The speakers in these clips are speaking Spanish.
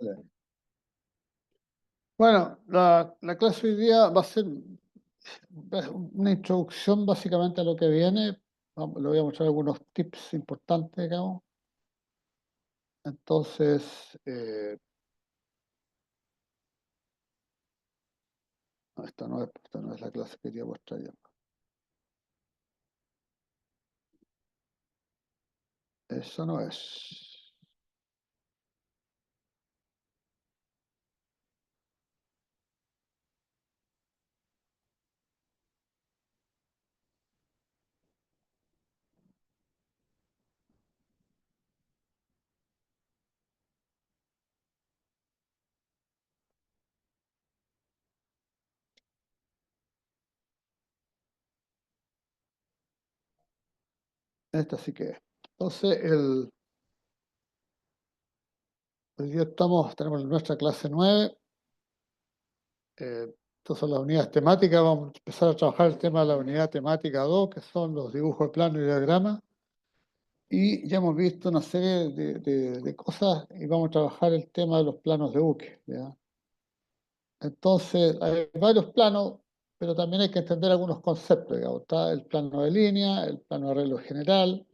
Vale. Bueno, la clase hoy día va a ser una introducción básicamente a lo que viene. Le voy a mostrar algunos tips importantes, digamos. Entonces, no, esta no es la clase que quería mostrar yo. Eso no es. Esta sí que es. Entonces, hoy día tenemos nuestra clase 9. Estas son las unidades temáticas. Vamos a empezar a trabajar el tema de la unidad temática 2, que son los dibujos de plano y diagrama. Y ya hemos visto una serie de cosas y vamos a trabajar el tema de los planos de buque, ¿ya? Entonces, hay varios planos, pero también hay que entender algunos conceptos, digamos. Está el plano de línea, el plano de arreglo general,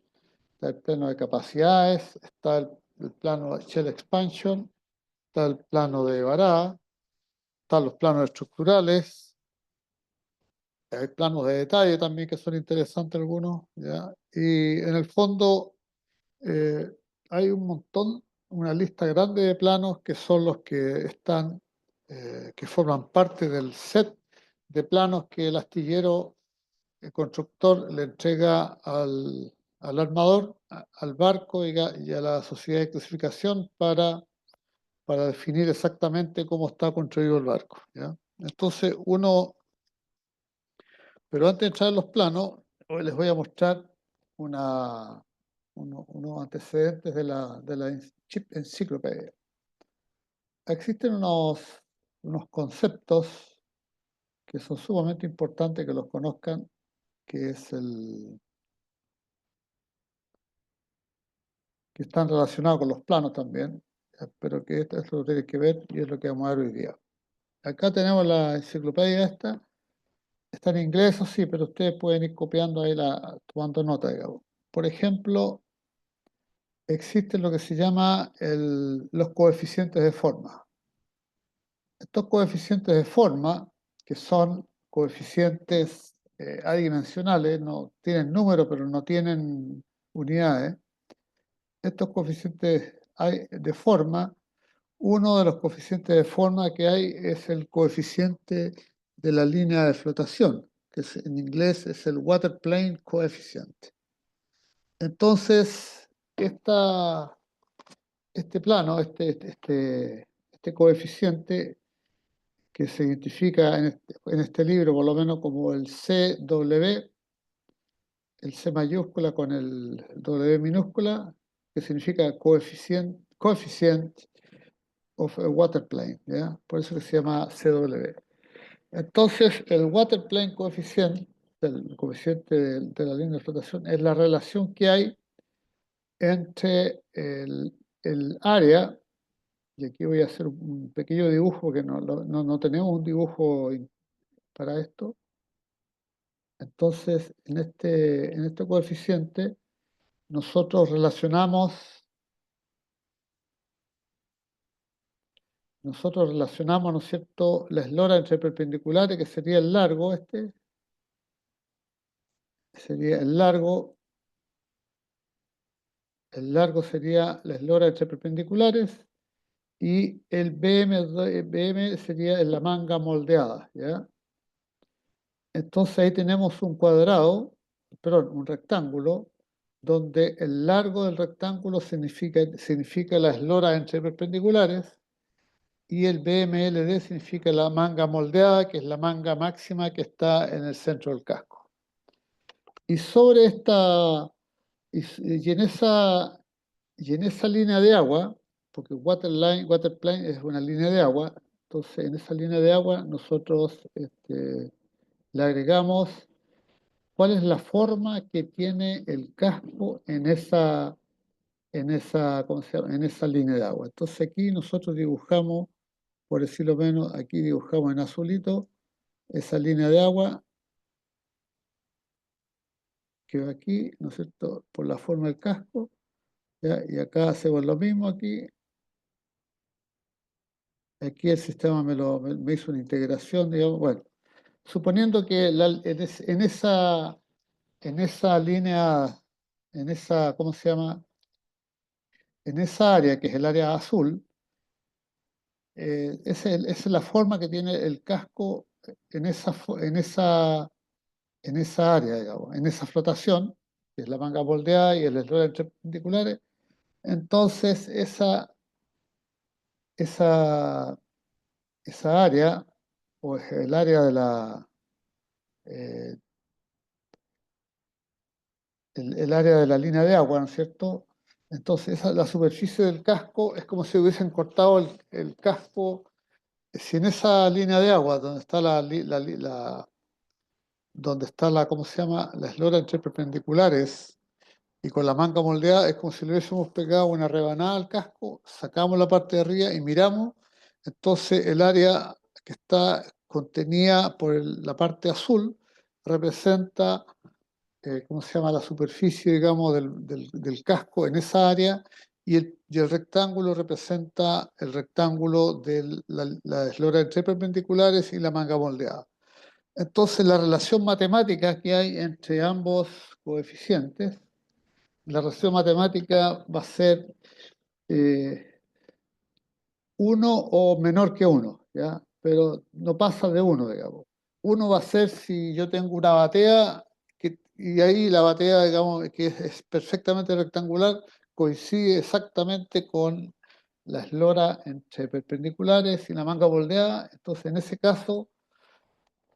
está el plano de capacidades, está el plano de shell expansion, está el plano de varada, están los planos estructurales, hay planos de detalle también que son interesantes algunos, ¿ya? Y en el fondo eh, hay un montón, una lista grande de planos que son los que están, que forman parte del set de planos que el astillero, el constructor, le entrega al armador, al barco y a la sociedad de clasificación para definir exactamente cómo está construido el barco, ¿ya? Entonces, pero antes de entrar en los planos, hoy les voy a mostrar unos antecedentes de la Chip Encyclopedia. Existen unos conceptos que son sumamente importantes que los conozcan, que que están relacionados con los planos también, pero que esto lo tiene que ver y es lo que vamos a ver hoy día. Acá tenemos la enciclopedia esta, está en inglés, eso sí, pero ustedes pueden ir copiando ahí, tomando nota, digamos. Por ejemplo, existen lo que se llama los coeficientes de forma. Estos coeficientes de forma, que son coeficientes adimensionales, no tienen número, pero no tienen unidades. Estos coeficientes de forma, uno de los coeficientes de forma que hay es el coeficiente de la línea de flotación, que en inglés es el water plane coefficient. Entonces, este plano, este coeficiente que se identifica en este libro por lo menos como el CW, el C mayúscula con el W minúscula, que significa coefficient of a water plane, ¿ya? Por eso que se llama CW. Entonces, el water plane coefficient, el coeficiente de la línea de flotación, es la relación que hay entre el área. Y aquí voy a hacer un pequeño dibujo, porque no tenemos un dibujo para esto. Entonces, en este coeficiente, nosotros relacionamos, ¿no es cierto?, la eslora entre perpendiculares, que sería el largo sería el largo sería la eslora entre perpendiculares, y el BM sería la manga moldeada, ¿ya? Entonces ahí tenemos un cuadrado, perdón, un rectángulo, donde el largo del rectángulo significa la eslora entre perpendiculares y el BMLD significa la manga moldeada, que es la manga máxima que está en el centro del casco. Y sobre y en esa línea de agua, porque waterplane es una línea de agua, entonces en esa línea de agua nosotros le agregamos cuál es la forma que tiene el casco en esa, ¿cómo se llama? En esa línea de agua. Entonces aquí nosotros dibujamos, por decirlo menos, aquí dibujamos en azulito esa línea de agua que va aquí, ¿no es cierto?, por la forma del casco, ¿ya? Y acá hacemos lo mismo aquí. Aquí el sistema me hizo una integración, digamos, bueno, suponiendo que en esa línea, en esa, ¿cómo se llama? En esa área, que es el área azul, esa es la forma que tiene el casco en esa área, digamos, en esa flotación, que es la manga moldeada y el eslora entre perpendiculares. Entonces, esa, esa área, o es el área de eh, el área de la línea de agua, ¿no es cierto? Entonces, la superficie del casco es como si hubiesen cortado el casco. Si en esa línea de agua, donde está donde está ¿cómo se llama? La eslora entre perpendiculares y con la manga moldeada, es como si le hubiésemos pegado una rebanada al casco, sacamos la parte de arriba y miramos. Entonces, el área que está contenida por la parte azul representa, ¿cómo se llama? La superficie, digamos, del casco en esa área, y el rectángulo representa el rectángulo de la eslora entre perpendiculares y la manga moldeada. Entonces, la relación matemática que hay entre ambos coeficientes, la relación matemática va a ser 1 o menor que 1, ¿ya? Pero no pasa de 1, digamos. 1 va a ser si yo tengo una batea, y ahí la batea, digamos, que es perfectamente rectangular, coincide exactamente con la eslora entre perpendiculares y la manga moldeada. Entonces, en ese caso,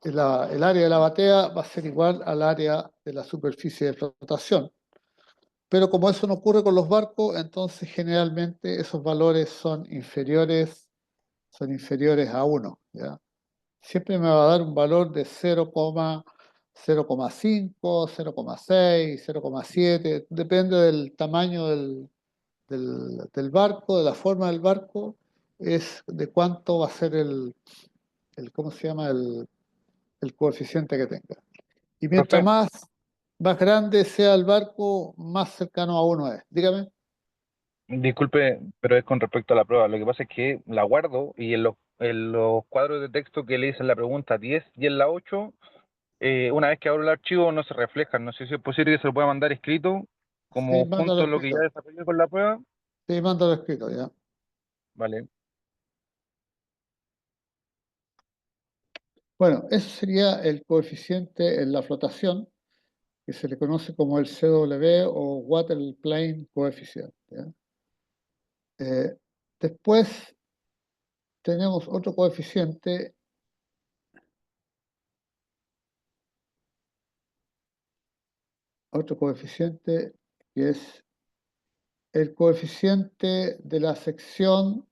el área de la batea va a ser igual al área de la superficie de flotación. Pero como eso no ocurre con los barcos, entonces generalmente esos valores son inferiores a 1, ¿ya? Siempre me va a dar un valor de 0,5, 0,6, 0,7, depende del tamaño del barco, de la forma del barco, es de cuánto va a ser ¿cómo se llama? El coeficiente que tenga. Y mientras Profe, más grande sea el barco, más cercano a 1 es. Dígame. disculpe, pero es con respecto a la prueba. Lo que pasa es que la guardo y en los cuadros de texto que le dicen la pregunta 10 y en la 8, una vez que abro el archivo no se reflejan. No sé si es posible que se lo pueda mandar escrito, Sí, como mándalo junto a lo que ya escrito. desarrollé con la prueba. Sí, mándalo escrito, ya. Vale, Bueno, ese sería el coeficiente en la flotación, que se le conoce como el CW o Water Plane Coefficient, ¿ya? Eh, Después tenemos otro coeficiente que es el coeficiente de la sección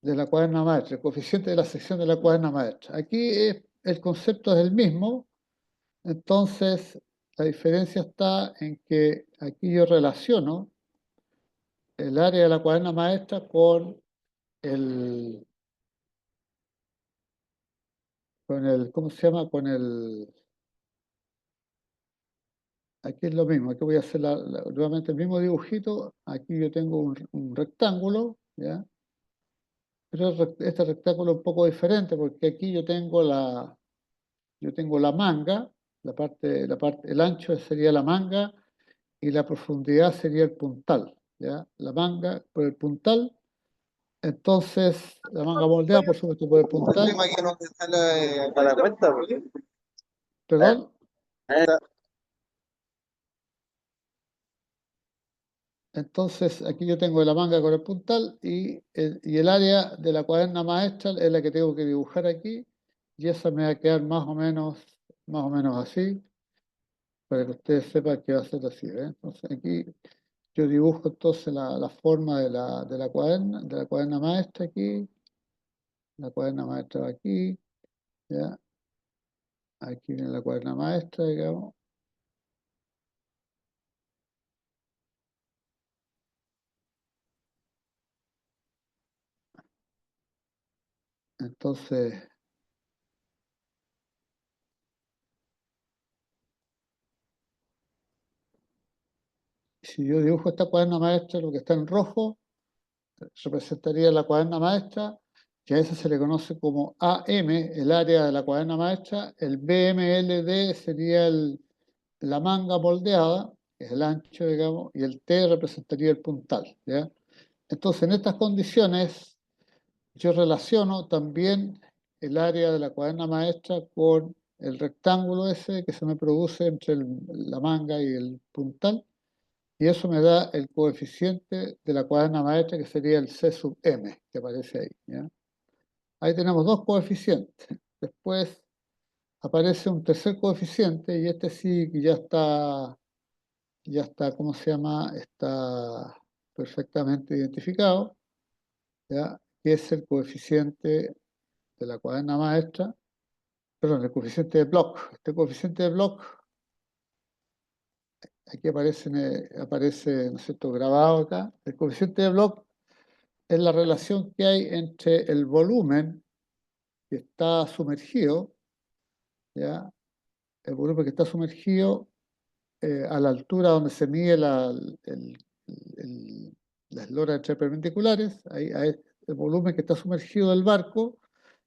de la cuaderna maestra, el coeficiente de la sección de la cuaderna maestra. Aquí el concepto es el mismo, entonces la diferencia está en que aquí yo relaciono el área de la cuaderna maestra el, ¿cómo se llama? Aquí es lo mismo, aquí voy a hacer nuevamente el mismo dibujito, aquí yo tengo un rectángulo, ¿ya? Pero este rectángulo es un poco diferente porque aquí yo tengo la manga, el ancho sería la manga y la profundidad sería el puntal, ¿ya? La manga por el puntal, entonces la manga moldeada, por supuesto, por el El puntal, tema que no te sale para la cuenta, porque perdón. esta Entonces aquí yo tengo la manga con el puntal y el área de la cuaderna maestra es la que tengo que dibujar aquí, y esa me va a quedar más o menos así, para que ustedes sepan que va a ser así, ¿eh? Entonces aquí yo dibujo entonces la forma de la cuaderna maestra aquí, la cuaderna maestra va aquí, ¿ya? Aquí viene la cuaderna maestra, digamos. Entonces, si yo dibujo esta cuaderna maestra, lo que está en rojo representaría la cuaderna maestra, que a esa se le conoce como AM, el área de la cuaderna maestra. El BMLD sería la manga moldeada, que es el ancho, digamos, y el T representaría el puntal, ¿ya? Entonces, en estas condiciones, yo relaciono también el área de la cuaderna maestra con el rectángulo ese que se me produce entre la manga y el puntal, y eso me da el coeficiente de la cuaderna maestra, que sería el C sub m, que aparece ahí, ¿ya? Ahí tenemos dos coeficientes. Después aparece un tercer coeficiente, y este sí que ya está, ¿cómo se llama? Está perfectamente identificado, ¿ya? Que es el coeficiente de la cuaderna maestra, perdón, el coeficiente de Bloch. Este coeficiente de Bloch, aquí aparece, ¿no es cierto?, grabado acá. El coeficiente de Bloch es la relación que hay entre el volumen que está sumergido, ¿ya? El volumen que está sumergido a la altura donde se mide la eslora entre perpendiculares, ahí el volumen que está sumergido del barco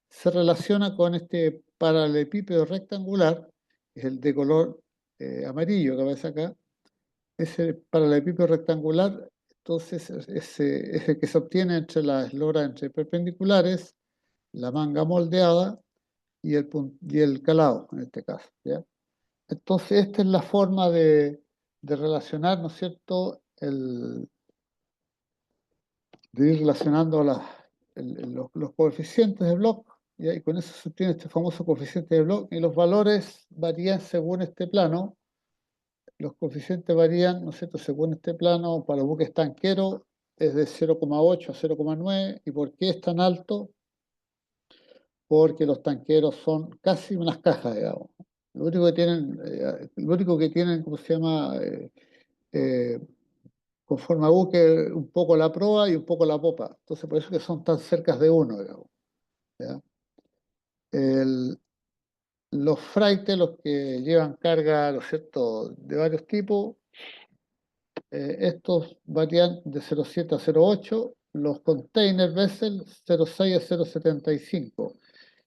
se relaciona con este paralelepípedo rectangular, que es el de color amarillo que aparece acá. Ese paralelepípedo rectangular, entonces, es el que se obtiene entre la eslora entre perpendiculares, la manga moldeada y el calado, en este caso, ¿ya? Entonces, esta es la forma de relacionar, ¿no es cierto?, de ir relacionando los coeficientes de Bloch, ¿ya? Y con eso se obtiene este famoso coeficiente de Bloch, y los valores varían según este plano. Los coeficientes varían, ¿no es cierto?, según este plano. Para los buques tanqueros es de 0,8 a 0,9. ¿Y por qué es tan alto? Porque los tanqueros son casi unas cajas, digamos. Lo único que tienen, ¿cómo se llama?, eh, con forma buque, un poco la proa y un poco la popa. Entonces, por eso que son tan cercas de uno, digamos, ¿ya? El- los fraites, los que llevan carga, ¿no es cierto?, de varios tipos, estos varían de 0,7 a 0,8, los container vessels 0,6 a 0,75.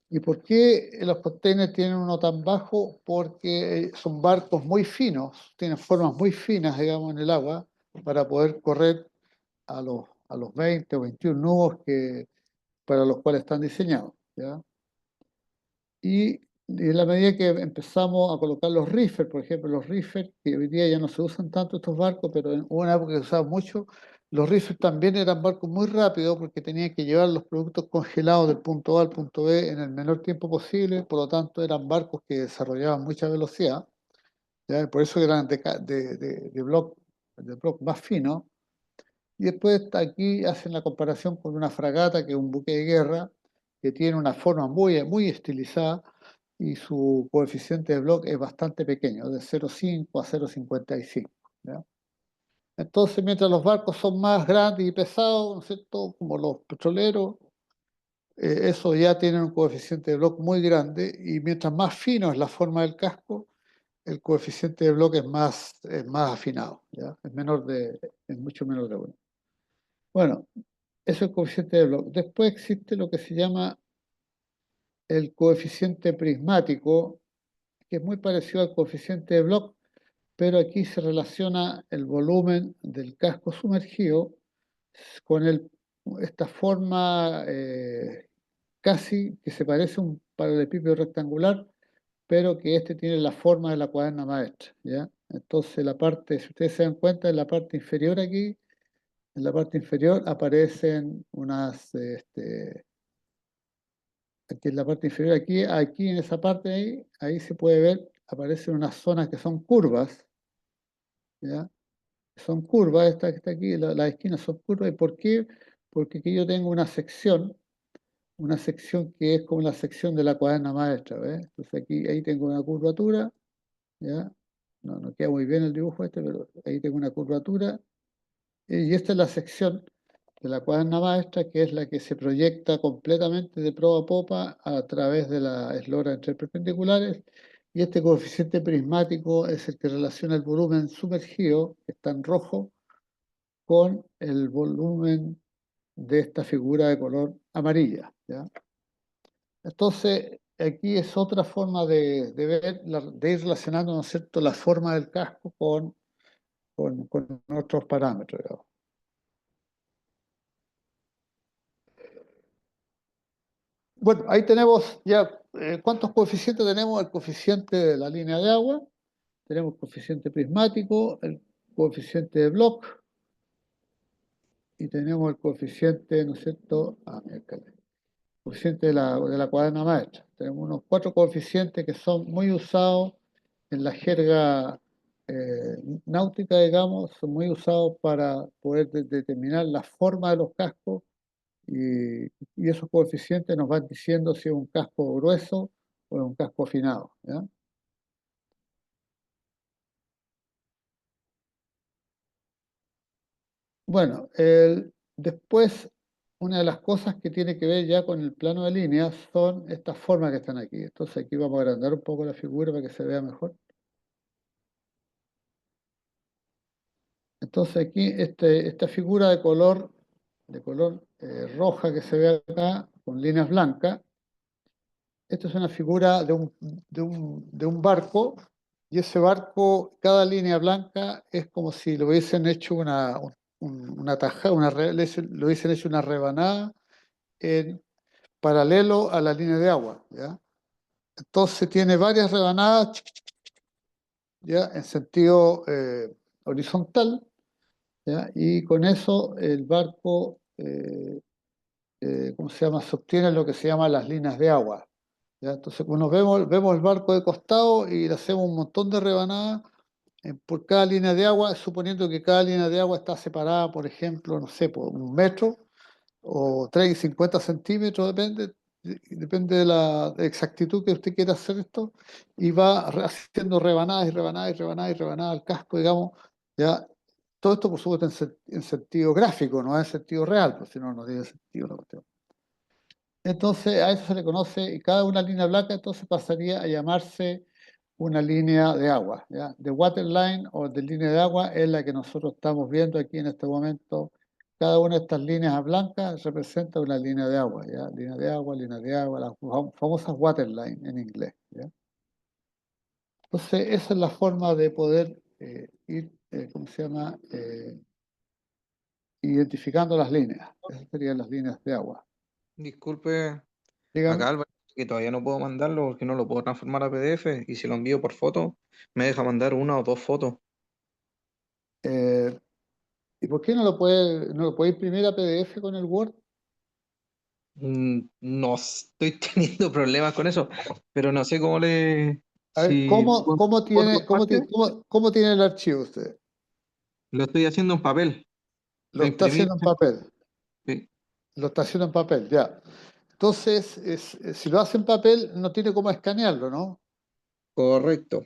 ¿Y por qué los containers tienen uno tan bajo? Porque son barcos muy finos, tienen formas muy finas, digamos, en el agua, para poder correr a los 20 o 21 nudos para los cuales están diseñados, ¿ya? Y en la medida que empezamos a colocar los reefers, por ejemplo, los reefers, que hoy día ya no se usan tanto estos barcos, pero en una época que se usaban mucho, los reefers también eran barcos muy rápidos porque tenían que llevar los productos congelados del punto A al punto B en el menor tiempo posible, por lo tanto eran barcos que desarrollaban mucha velocidad, ¿ya? Por eso eran de bloque más fino. Y después aquí hacen la comparación con una fragata, que es un buque de guerra, que tiene una forma muy, muy estilizada, y su coeficiente de Bloch es bastante pequeño, de 0,5 a 0,55, ¿ya? Entonces, mientras los barcos son más grandes y pesados, ¿no es cierto?, como los petroleros, esos ya tienen un coeficiente de Bloch muy grande, y mientras más fino es la forma del casco, el coeficiente de Bloch es más afinado, ¿ya? Es mucho menor de 1. Bueno, eso es el coeficiente de Bloch. Después existe lo que se llama el coeficiente prismático, que es muy parecido al coeficiente de Bloch, pero aquí se relaciona el volumen del casco sumergido con esta forma casi que se parece a un paralelepípedo rectangular, pero que este tiene la forma de la cuaderna maestra, ¿ya? Entonces la parte, si ustedes se dan cuenta, en la parte inferior aquí, en la parte inferior aparecen aquí en la parte inferior, aquí en esa parte ahí se puede ver, aparecen unas zonas que son curvas, ¿ya? Son curvas, esta que está aquí, las esquinas son curvas. ¿Y por qué? Porque aquí yo tengo una sección que es como la sección de la cuaderna maestra, ¿ves? Entonces ahí tengo una curvatura, ¿ya? No queda muy bien el dibujo este, pero ahí tengo una curvatura, y esta es la sección de la cuaderna maestra, que es la que se proyecta completamente de proa a popa a través de la eslora entre perpendiculares, y este coeficiente prismático es el que relaciona el volumen sumergido, que está en rojo, con el volumen de esta figura de color amarilla, ¿ya? Entonces, aquí es otra forma de ver, de ir relacionando, ¿no es cierto?, la forma del casco con otros parámetros, digamos. Bueno, ahí tenemos ya, ¿cuántos coeficientes tenemos? El coeficiente de la línea de agua, tenemos el coeficiente prismático, el coeficiente de Bloch, y tenemos el coeficiente, ¿no es cierto?, coeficiente de la cuaderna maestra. Tenemos unos 4 coeficientes que son muy usados en la jerga náutica, digamos, son muy usados para poder determinar la forma de los cascos, y esos coeficientes nos van diciendo si es un casco grueso o es un casco afinado, ¿ya? Bueno, después, una de las cosas que tiene que ver ya con el plano de líneas son estas formas que están aquí. Entonces aquí vamos a agrandar un poco la figura para que se vea mejor. Entonces aquí esta figura de color roja que se ve acá, con líneas blancas, esta es una figura de un barco, y ese barco, cada línea blanca es como si lo hubiesen hecho una tajada, lo hubiesen hecho una rebanada en paralelo a la línea de agua, ¿ya? Entonces tiene varias rebanadas, ¿ya?, en sentido horizontal, ¿ya? Y con eso el barco, ¿cómo se llama?, sostiene lo que se llama las líneas de agua, ¿ya? Entonces, cuando vemos el barco de costado y le hacemos un montón de rebanadas por cada línea de agua, suponiendo que cada línea de agua está separada, por ejemplo, no sé, por 1 metro, o 30, 50 centímetros, depende de la exactitud que usted quiera hacer esto, y va haciendo rebanadas y rebanadas y rebanadas y rebanadas al casco, digamos, ¿ya? Todo esto, por supuesto, en sentido gráfico, no en sentido real, pues si no, no tiene sentido la cuestión. Entonces, a eso se le conoce, y cada una línea blanca entonces pasaría a llamarse una línea de agua, ¿ya? De waterline o de línea de agua es la que nosotros estamos viendo aquí en este momento. Cada una de estas líneas blancas representa una línea de agua, ¿ya? Línea de agua, las famosas waterline en inglés, ¿ya? Entonces, esa es la forma de poder ir, ¿cómo se llama?, identificando las líneas. Esas serían las líneas de agua. Disculpe, Dígame. acá Álvaro, que todavía no puedo mandarlo porque no lo puedo transformar a PDF, y si lo envío por foto, me deja mandar 1 o 2 fotos. Eh, ¿Y por qué no lo puede imprimir a PDF con el Word? No estoy teniendo problemas con eso, pero no sé cómo le... A ver, Si ¿cómo, cómo tiene, por cómo tiene, parte, cómo tiene el archivo usted? lo estoy haciendo en papel. Lo Para está imprimir, haciendo en papel. sí, Lo está haciendo en papel, ya. Entonces, si lo hace en papel, no tiene cómo escanearlo, ¿no? correcto,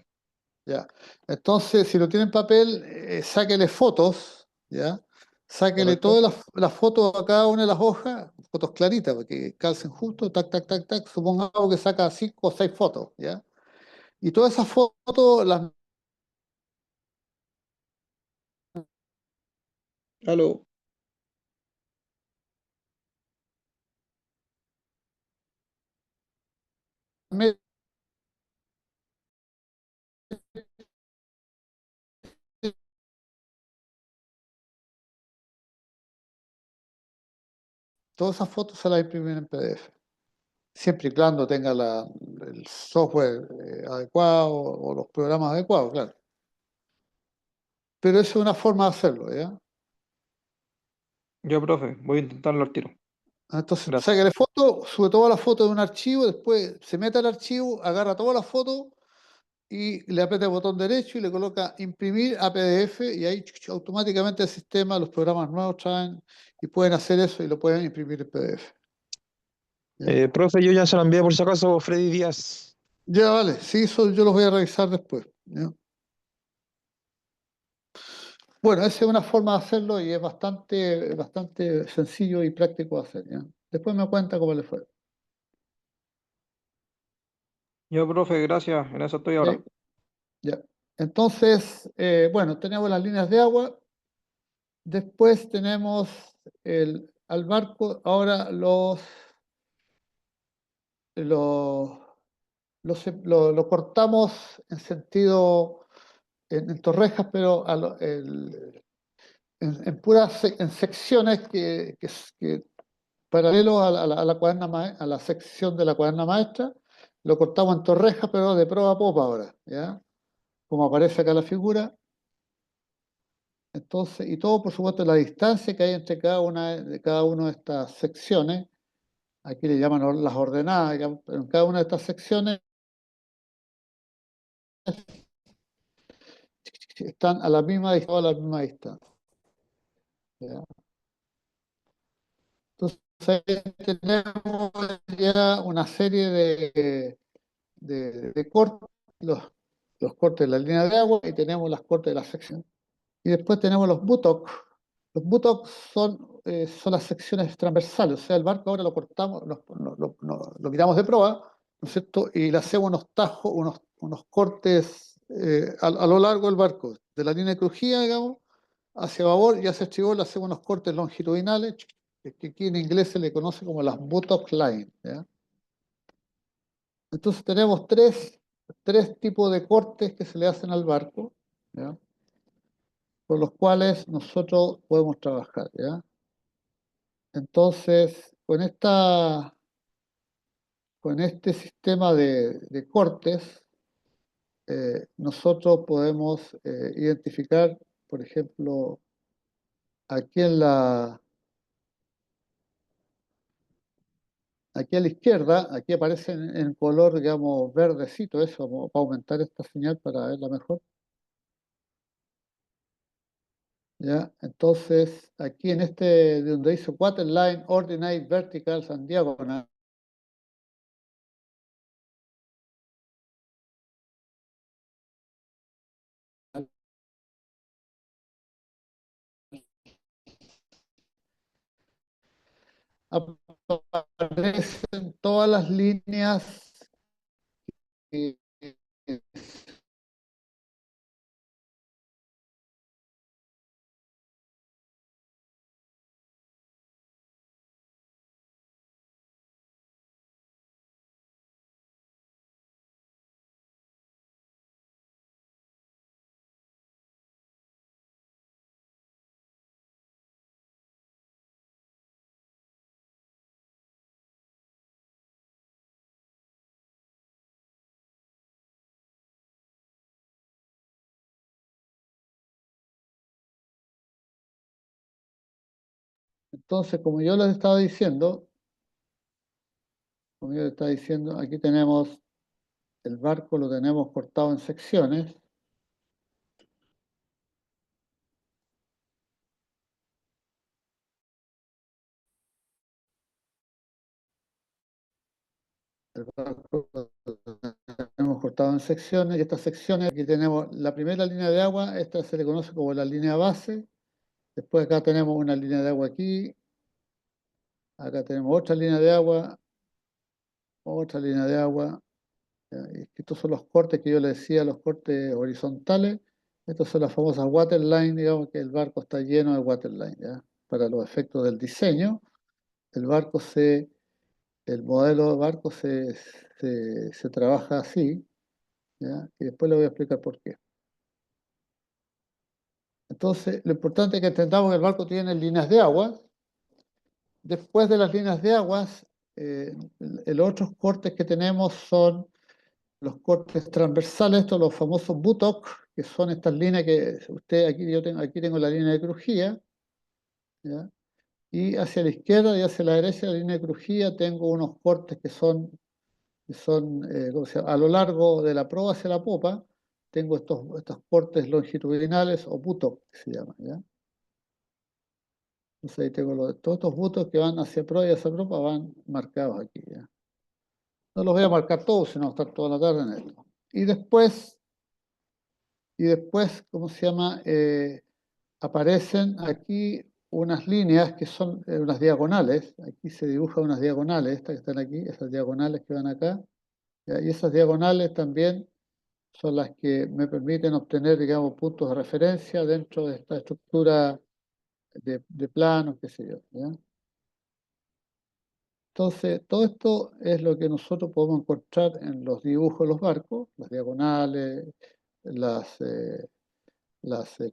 Ya. Entonces, si lo tiene en papel, sáquele fotos, ¿ya? Sáquele correcto. todas las fotos a cada una de las hojas, fotos claritas, para que calcen justo, tac, tac, tac, tac. Supongamos que saca 5 o 6 fotos, ¿ya? Y todas esas fotos las Aló, mete, todas esas fotos se las imprimen en PDF, siempre y cuando tenga el software adecuado o los programas adecuados, claro. Pero eso es una forma de hacerlo, ¿ya? yo, profe, voy a intentarlo al tiro. Entonces, Gracias. sáquele foto, sube todas las fotos de un archivo, después se mete al archivo, agarra todas las fotos y le aprieta el botón derecho y le coloca imprimir a PDF, y ahí automáticamente el sistema, los programas nuevos traen y pueden hacer eso y lo pueden imprimir en PDF. ¿Ya? Profe, yo ya se lo envié por si acaso, Freddy Díaz. Ya, vale, sí, eso yo los voy a revisar después, ¿ya? Bueno, esa es una forma de hacerlo y es bastante sencillo y práctico de hacer, ¿ya? Después me cuenta cómo le fue. Yo, profe, gracias. En eso estoy ahora. ¿Ok? Ya. Entonces, bueno, tenemos las líneas de agua. Después tenemos al barco. Ahora lo, lo cortamos en sentido, en torrejas, pero en secciones que paralelo a la a la sección de la cuaderna maestra, lo cortamos en torrejas, pero de proa a popa ahora, ¿ya? Como aparece acá la figura. Entonces, y todo, por supuesto, la distancia que hay entre cada una de estas secciones, aquí le llaman las ordenadas, digamos, pero en cada una de estas secciones están a la misma distancia, a la misma distancia, ¿ya? Entonces, ahí tenemos ya una serie de cortes, los cortes de la línea de agua y tenemos las cortes de la sección. Y después tenemos los buttocks. Los buttocks son las secciones transversales, o sea, el barco ahora lo cortamos, lo quitamos de proa, ¿no es cierto? Y le hacemos unos tajos, unos cortes a lo largo del barco, de la línea de crujía, digamos, hacia babor y hacia estribor le hacemos unos cortes longitudinales, que aquí en inglés se le conoce como las buttock lines, ¿ya? Entonces tenemos tres tipos de cortes que se le hacen al barco, ¿ya? Por los cuales nosotros podemos trabajar, ¿ya? Entonces, con este sistema de cortes, nosotros podemos identificar, por ejemplo, aquí aquí a la izquierda, aquí aparece en color, digamos, verdecito, eso, como para aumentar esta señal para verla mejor, ¿ya? Entonces, aquí en de donde dice Waterline, Ordinate, Verticals and Diagonal, aparecen todas las líneas que entonces, como yo les estaba diciendo, aquí tenemos el barco, lo tenemos cortado en secciones. El barco lo tenemos cortado en secciones, y estas secciones, aquí tenemos la primera línea de agua, esta se le conoce como la línea base. Después acá tenemos una línea de agua aquí, acá tenemos otra línea de agua, otra línea de agua. ¿Ya? Y estos son los cortes que yo le decía, los cortes horizontales. Estos son las famosas waterline, digamos que el barco está lleno de waterline, ¿ya? Para los efectos del diseño, el barco el modelo de barco se trabaja así, ¿ya? Y después le voy a explicar por qué. Entonces, lo importante es que entendamos que el barco tiene líneas de agua. Después de las líneas de aguas, los otros cortes que tenemos son los cortes transversales, estos los famosos buttock, que son estas líneas que usted aquí tengo la línea de crujía, ¿ya? Y hacia la izquierda y hacia la derecha de la línea de crujía tengo unos cortes ¿cómo se llama? A lo largo de la proa hacia la popa, tengo estos cortes longitudinales o buttock, que se llaman, ¿ya? Entonces ahí tengo todos estos buttocks que van hacia proa y hacia popa van marcados aquí, ¿ya? No los voy a marcar todos, sino estar toda la tarde en esto. Y después, ¿cómo se llama? aparecen aquí unas líneas que son unas diagonales. Aquí se dibujan unas diagonales, estas que están aquí, esas diagonales que van acá. ¿ya? Y esas diagonales también son las que me permiten obtener, digamos, puntos de referencia dentro de esta estructura de planos, qué sé yo. ¿ya? Entonces, todo esto es lo que nosotros podemos encontrar en los dibujos de los barcos, las diagonales,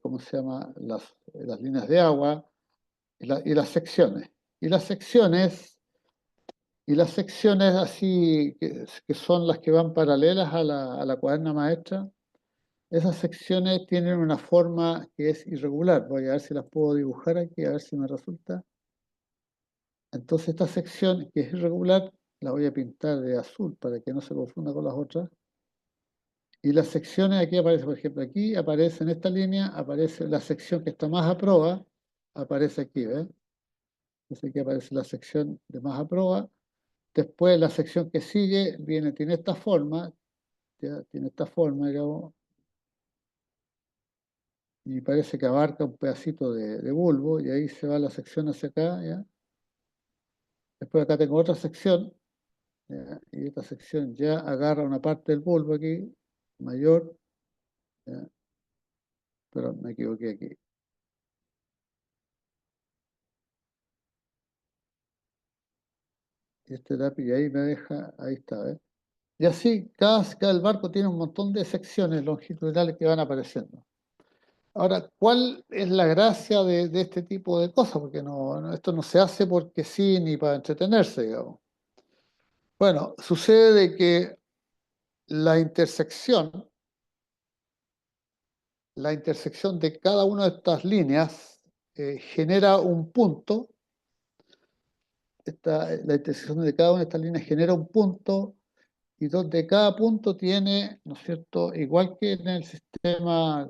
¿cómo se llama? Las líneas de agua y las secciones. Y las secciones así, que son las que van paralelas a la cuaderna maestra, esas secciones tienen una forma que es irregular. Voy a ver si las puedo dibujar aquí, a ver si me resulta. Entonces esta sección, que es irregular, la voy a pintar de azul para que no se confunda con las otras. Y las secciones, aquí aparece, por ejemplo, aquí aparece en esta línea, aparece la sección que está más a proa, aparece aquí, ¿ves? Entonces aquí aparece la sección de más a proa. Después la sección que sigue tiene esta forma, ¿ya? Tiene esta forma, digamos, y parece que abarca un pedacito de bulbo, y ahí se va la sección hacia acá, ¿ya? Después acá tengo otra sección, ¿ya? Y esta sección ya agarra una parte del bulbo aquí, mayor, ¿ya? Pero me equivoqué aquí. Y este lápiz ahí me deja, ahí está, ¿ves? Y así, cada barco tiene un montón de secciones longitudinales que van apareciendo. Ahora, ¿cuál es la gracia de este tipo de cosas? Porque esto no se hace porque sí, ni para entretenerse, digamos. Bueno, sucede de que la intersección de cada una de estas líneas genera un punto. La intersección de cada una de estas líneas genera un punto, y donde cada punto tiene, ¿no es cierto?, igual que en el sistema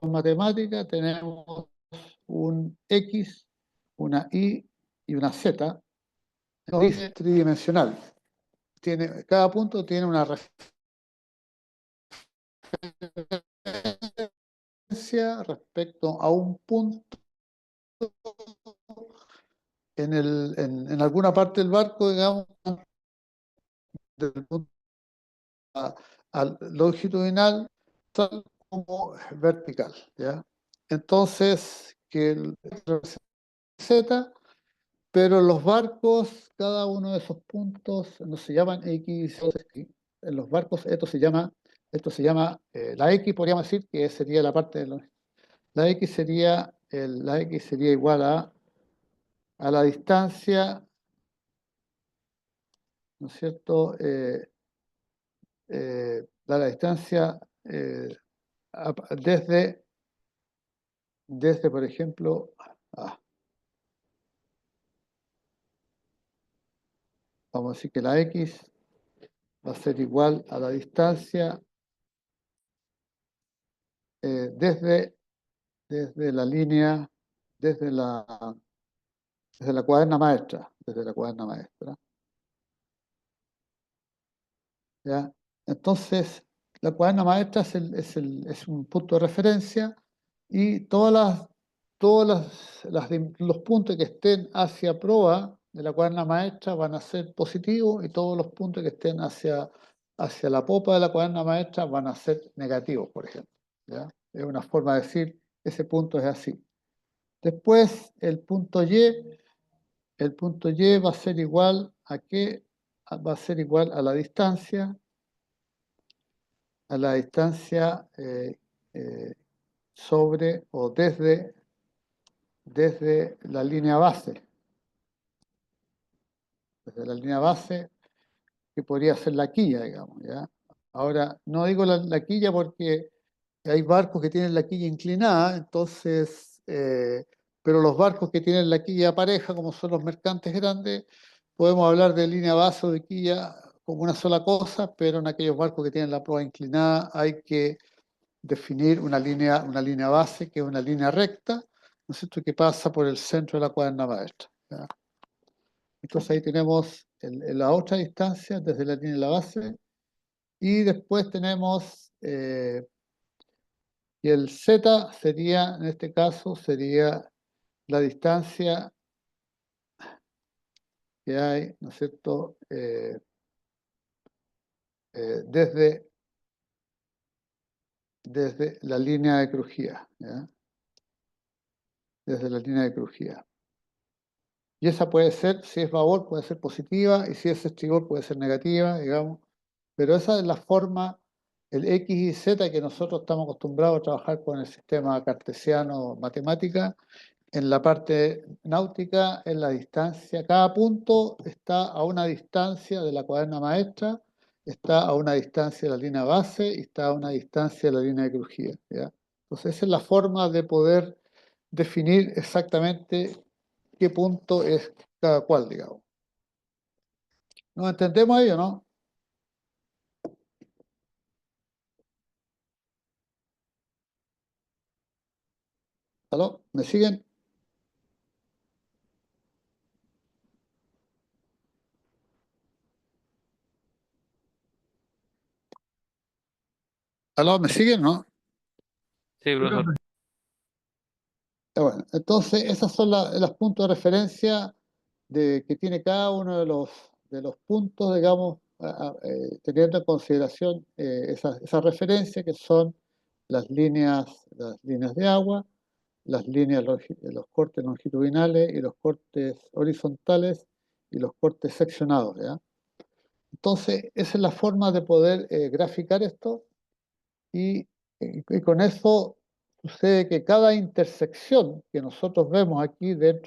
matemática, tenemos un X, una Y y una Z, es tridimensional. Cada punto tiene una referencia respecto a un punto en alguna parte del barco, digamos, del punto longitudinal, tal como vertical, ¿ya? Entonces, que el Z, pero los barcos, cada uno de esos puntos no se llaman X. En los barcos esto se llama la X, podríamos decir que sería la parte de la X sería igual a la distancia, ¿no es cierto? La distancia desde, por ejemplo, vamos a decir que la X va a ser igual a la distancia desde la línea, desde la cuaderna maestra, ¿ya? Entonces, la cuaderna maestra es un punto de referencia, y los puntos que estén hacia proa de la cuaderna maestra van a ser positivos, y todos los puntos que estén hacia la popa de la cuaderna maestra van a ser negativos, por ejemplo, ¿ya? Es una forma de decir, ese punto es así. Después, el punto Y va a ser igual a ¿qué? Va a ser igual a la distancia sobre o desde la línea base. Desde la línea base, que podría ser la quilla, digamos, ¿ya? Ahora, no digo la quilla porque hay barcos que tienen la quilla inclinada, entonces, pero los barcos que tienen la quilla pareja, como son los mercantes grandes, podemos hablar de línea base o de quilla como una sola cosa, pero en aquellos barcos que tienen la proa inclinada hay que definir una línea base, que es una línea recta, ¿no es cierto?, que pasa por el centro de la cuaderna maestra, ¿ya? Entonces ahí tenemos la otra distancia desde la línea de la base, y después tenemos que el Z sería, en este caso, sería la distancia que hay, ¿no es cierto?, desde la línea de crujía, ¿ya? Desde la línea de crujía. Y esa puede ser, si es babor, puede ser positiva, y si es estribor, puede ser negativa, digamos. Pero esa es la forma, el X y Z, que nosotros estamos acostumbrados a trabajar con el sistema cartesiano matemática. En la parte náutica, en la distancia, cada punto está a una distancia de la cuaderna maestra, está a una distancia de la línea base y está a una distancia de la línea de crujía, ¿ya? Entonces, esa es la forma de poder definir exactamente qué punto es cada cual, digamos. ¿Nos entendemos ahí o no? ¿Aló? ¿Me siguen? ¿Aló? ¿Me siguen, no? Sí, profesor. Bueno, entonces esos son los puntos de referencia que tiene cada uno de los puntos, digamos, teniendo en consideración esas referencias que son las líneas de agua, los cortes longitudinales y los cortes horizontales y los cortes seccionados, ¿ya? Entonces, esa es la forma de poder graficar esto, y con eso sucede que cada intersección que nosotros vemos aquí de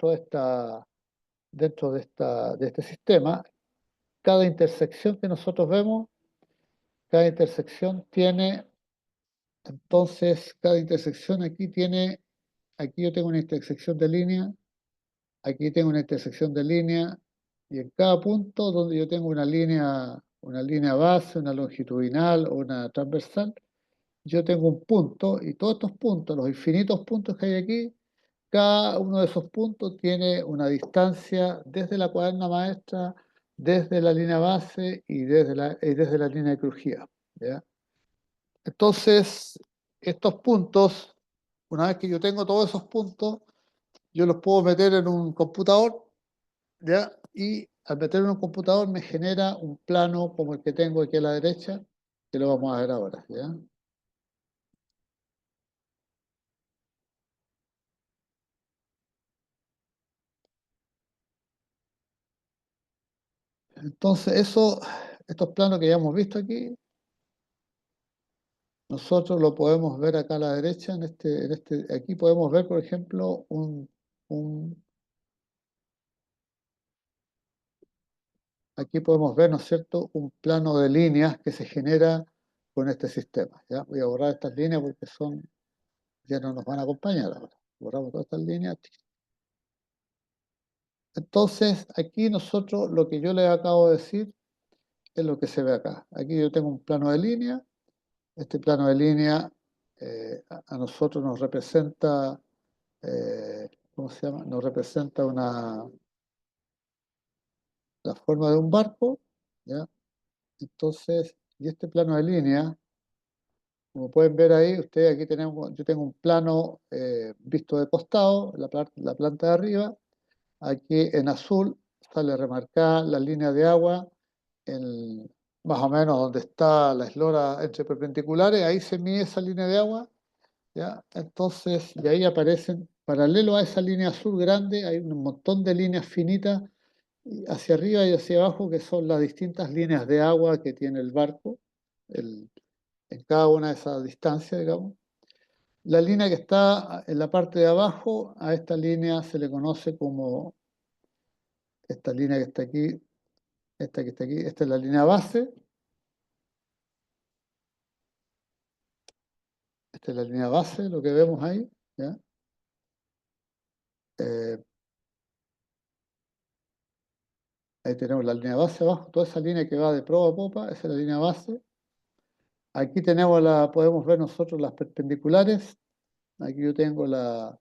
este sistema, cada intersección que nosotros vemos, cada intersección tiene, entonces, cada intersección aquí yo tengo una intersección de línea, aquí tengo una intersección de línea, y en cada punto donde yo tengo una línea base, una longitudinal o una transversal, yo tengo un punto, y todos estos puntos, los infinitos puntos que hay aquí, cada uno de esos puntos tiene una distancia desde la cuaderna maestra, desde la línea base y desde la línea de crujía, ¿ya? Entonces, estos puntos, una vez que yo tengo todos esos puntos, yo los puedo meter en un computador, ¿ya? Y al meterlo en un computador me genera un plano como el que tengo aquí a la derecha, que lo vamos a ver ahora, ¿ya? Entonces, estos planos que ya hemos visto aquí, nosotros lo podemos ver acá a la derecha, aquí podemos ver, por ejemplo, aquí podemos ver, ¿no es cierto?, un plano de líneas que se genera con este sistema, ¿ya? Voy a borrar estas líneas porque ya no nos van a acompañar ahora. Borramos todas estas líneas. Entonces, aquí nosotros, lo que yo les acabo de decir, es lo que se ve acá. Aquí yo tengo un plano de línea. Este plano de línea a nosotros nos representa, ¿cómo se llama? Nos representa la forma de un barco, ¿ya? Entonces, y este plano de línea, como pueden ver ahí, ustedes aquí yo tengo un plano visto de costado, la planta de arriba. Aquí en azul sale remarcada la línea de agua, más o menos donde está la eslora entre perpendiculares, ahí se mide esa línea de agua, ¿ya? Entonces, y ahí aparecen, paralelo a esa línea azul grande, hay un montón de líneas finitas hacia arriba y hacia abajo, que son las distintas líneas de agua que tiene el barco, en cada una de esas distancias, digamos. La línea que está en la parte de abajo, a esta línea se le conoce como, esta línea que está aquí, esta que está aquí, esta es la línea base. Esta es la línea base, lo que vemos ahí, ¿ya? Ahí tenemos la línea base abajo, toda esa línea que va de proa a popa, esa es la línea base. Aquí podemos ver nosotros las perpendiculares. Aquí yo tengo la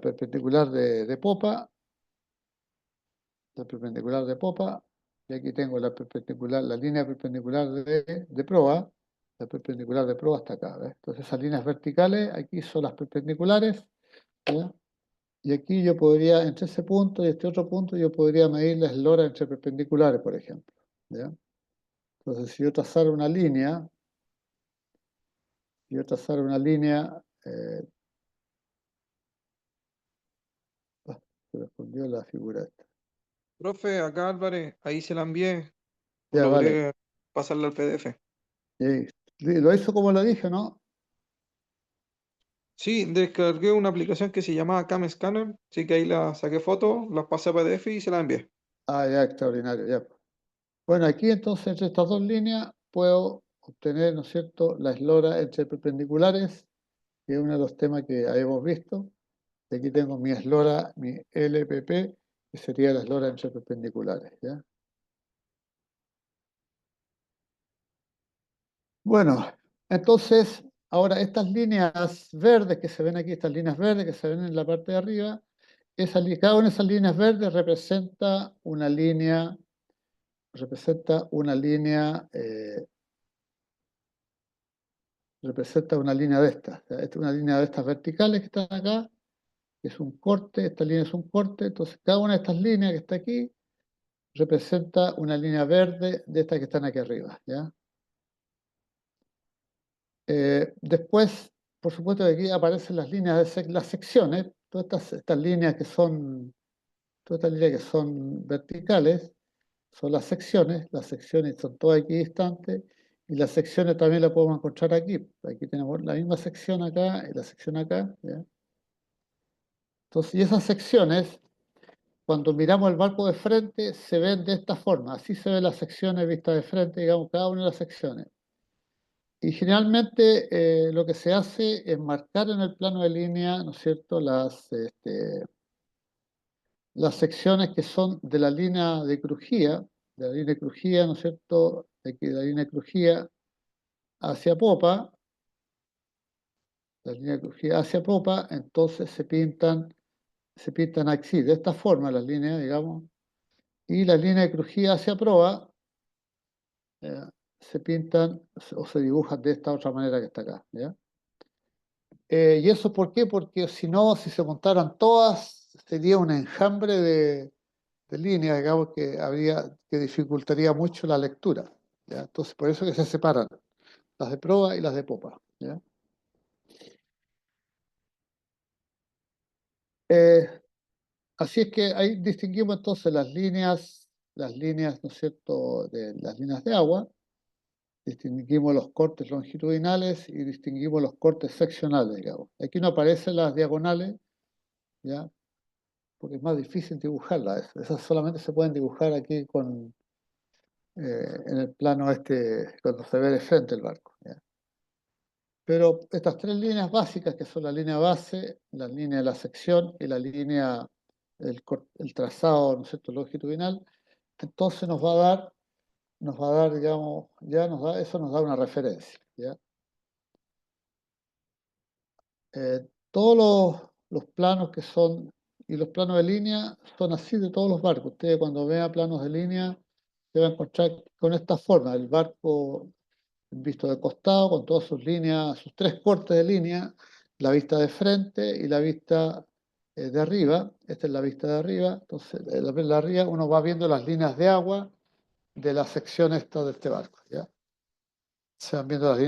perpendicular de popa. la perpendicular de popa, y aquí tengo la perpendicular, la línea perpendicular de proa, la perpendicular de proa hasta acá, ¿ves? Entonces esas líneas verticales, aquí son las perpendiculares, ¿ya? Y aquí yo podría, entre ese punto y este otro punto, yo podría medir la eslora entre perpendiculares, por ejemplo, ¿ya? Entonces, si yo trazara una línea, se me escondió la figura esta. Profe, acá Álvarez, ahí se la envié. Ya, vale. Logré pasarle al PDF. Y lo hizo como lo dije, ¿no? Sí, descargué una aplicación que se llamaba Cam Scanner, así que ahí la saqué fotos, las pasé a PDF y se la envié. Ah, ya, extraordinario, ya. Bueno, aquí entonces entre estas dos líneas puedo obtener, ¿no es cierto?, la eslora entre perpendiculares, que es uno de los temas que habíamos visto. Y aquí tengo mi eslora, mi LPP, que sería la eslora entre perpendiculares, ¿ya? Bueno, entonces, ahora estas líneas verdes que se ven aquí, estas líneas verdes que se ven en la parte de arriba, cada una de esas líneas verdes representa una línea, representa una línea de estas. O sea, esta es una línea de estas verticales que están acá, que es un corte, esta línea es un corte, entonces cada una de estas líneas que está aquí representa una línea verde de estas que están aquí arriba, ¿ya? Después, por supuesto, que aquí aparecen las líneas de las secciones, todas estas líneas todas estas líneas que son verticales, son las secciones son todas equidistantes, y las secciones también las podemos encontrar aquí. Aquí tenemos la misma sección acá y la sección acá, ¿ya? Entonces, y esas secciones, cuando miramos el barco de frente, se ven de esta forma. Así se ven las secciones vistas de frente, digamos, cada una de las secciones. Y generalmente lo que se hace es marcar en el plano de línea, ¿no es cierto?, las secciones que son de la línea de crujía, ¿no es cierto?, de la línea de crujía hacia popa, la línea de crujía hacia popa, entonces se pintan así, de esta forma las líneas, digamos, y la línea de crujía hacia proa eh, se pintan o se dibujan de esta otra manera que está acá, ¿ya? ¿Y eso por qué? Porque si no, si se montaran todas, sería un enjambre de líneas, digamos, que dificultaría mucho la lectura, ¿ya? Entonces, por eso que se separan las de proa y las de popa, ¿ya? Así es que ahí distinguimos entonces las líneas, ¿no es cierto?, de las líneas de agua, distinguimos los cortes longitudinales y distinguimos los cortes seccionales, digamos. Aquí no aparecen las diagonales, ¿ya?, porque es más difícil dibujarlas. Esas solamente se pueden dibujar aquí en el plano cuando se ve de frente el barco, ¿ya? Pero estas tres líneas básicas, que son la línea base, la línea de la sección y la línea, el trazado, ¿no es cierto?, longitudinal, entonces nos va a dar, digamos, eso nos da una referencia, ¿ya? Todos los planos y los planos de línea son así de todos los barcos. Ustedes cuando vean planos de línea se van a encontrar con esta forma, el barco visto de costado, con todas sus líneas, sus tres cortes de línea, la vista de frente y la vista de arriba. Esta es la vista de arriba. Entonces, en la de arriba uno va viendo las líneas de agua de la sección esta de este barco, ¿ya? Se van viendo las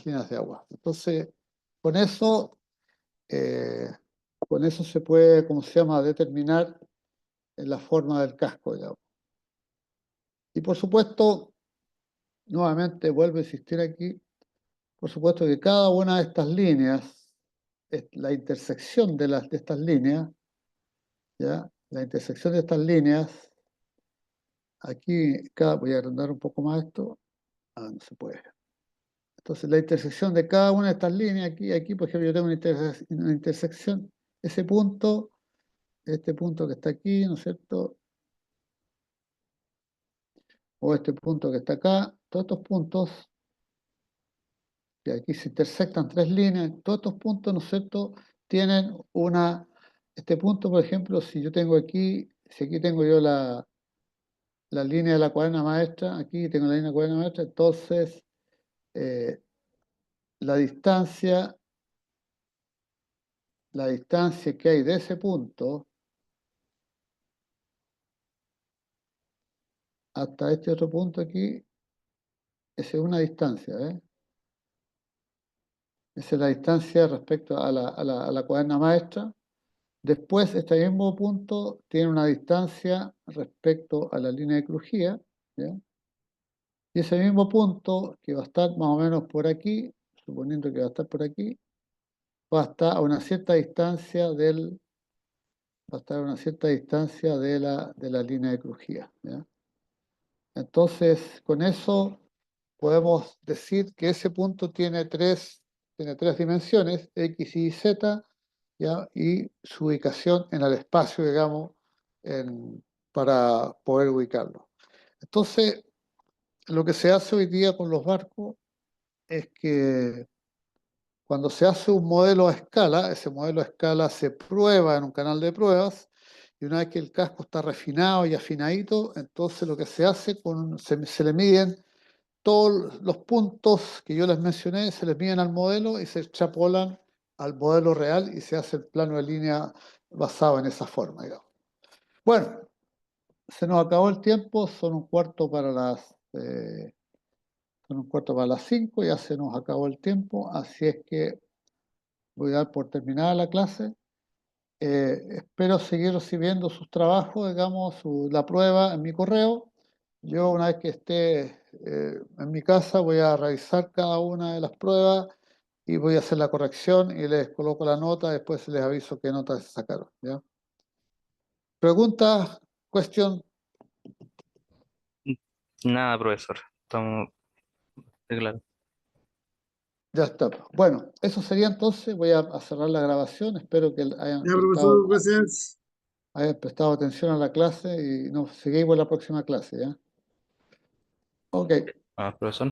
líneas de agua. Entonces, con eso, se puede, ¿cómo se llama?, determinar la forma del casco, digamos. Y por supuesto, nuevamente vuelvo a insistir aquí, por supuesto que cada una de estas líneas, la intersección de estas líneas, ¿ya? La intersección de estas líneas, aquí, voy a agrandar un poco más esto, no se puede. Entonces, la intersección de cada una de estas líneas, aquí por ejemplo, yo tengo una intersección, ese punto, este punto que está aquí, ¿no es cierto?, o este punto que está acá, todos estos puntos, que aquí se intersectan tres líneas, todos estos puntos, ¿no es cierto?, tienen este punto, por ejemplo, si aquí tengo yo la línea de la cuaderna maestra, aquí tengo la línea de la cuaderna maestra, entonces la distancia que hay de ese punto hasta este otro punto aquí, esa es una distancia, ¿eh? Esa es la distancia respecto a la cuaderna maestra. Después, este mismo punto tiene una distancia respecto a la línea de crujía, ¿ya? Y ese mismo punto, que va a estar más o menos por aquí, suponiendo que va a estar por aquí, va a estar a una cierta distancia de la línea de crujía, ¿ya? Entonces, con eso podemos decir que ese punto tiene tres dimensiones, X, Y, Z, ¿ya? Y su ubicación en el espacio, digamos, para poder ubicarlo. Entonces, lo que se hace hoy día con los barcos es que cuando se hace un modelo a escala, ese modelo a escala se prueba en un canal de pruebas, y una vez que el casco está refinado y afinadito, entonces lo que se hace, se le miden todos los puntos que yo les mencioné, se les miden al modelo y se extrapolan al modelo real y se hace el plano de línea basado en esa forma, digamos. Bueno, se nos acabó el tiempo, son un cuarto para las 5, ya se nos acabó el tiempo, así es que voy a dar por terminada la clase. Espero seguir recibiendo sus trabajos, digamos, la prueba en mi correo. Yo, una vez que esté en mi casa, voy a revisar cada una de las pruebas y voy a hacer la corrección y les coloco la nota, después les aviso qué notas se sacaron, ¿ya? ¿Preguntas? ¿Cuestión? Nada, profesor. Estamos claro. Ya está. Bueno, eso sería entonces. Voy a cerrar la grabación. Espero que Ya, profesor, gracias. hayan prestado atención a la clase y nos seguimos en la próxima clase, ¿ya? Ok. Ah, profesor.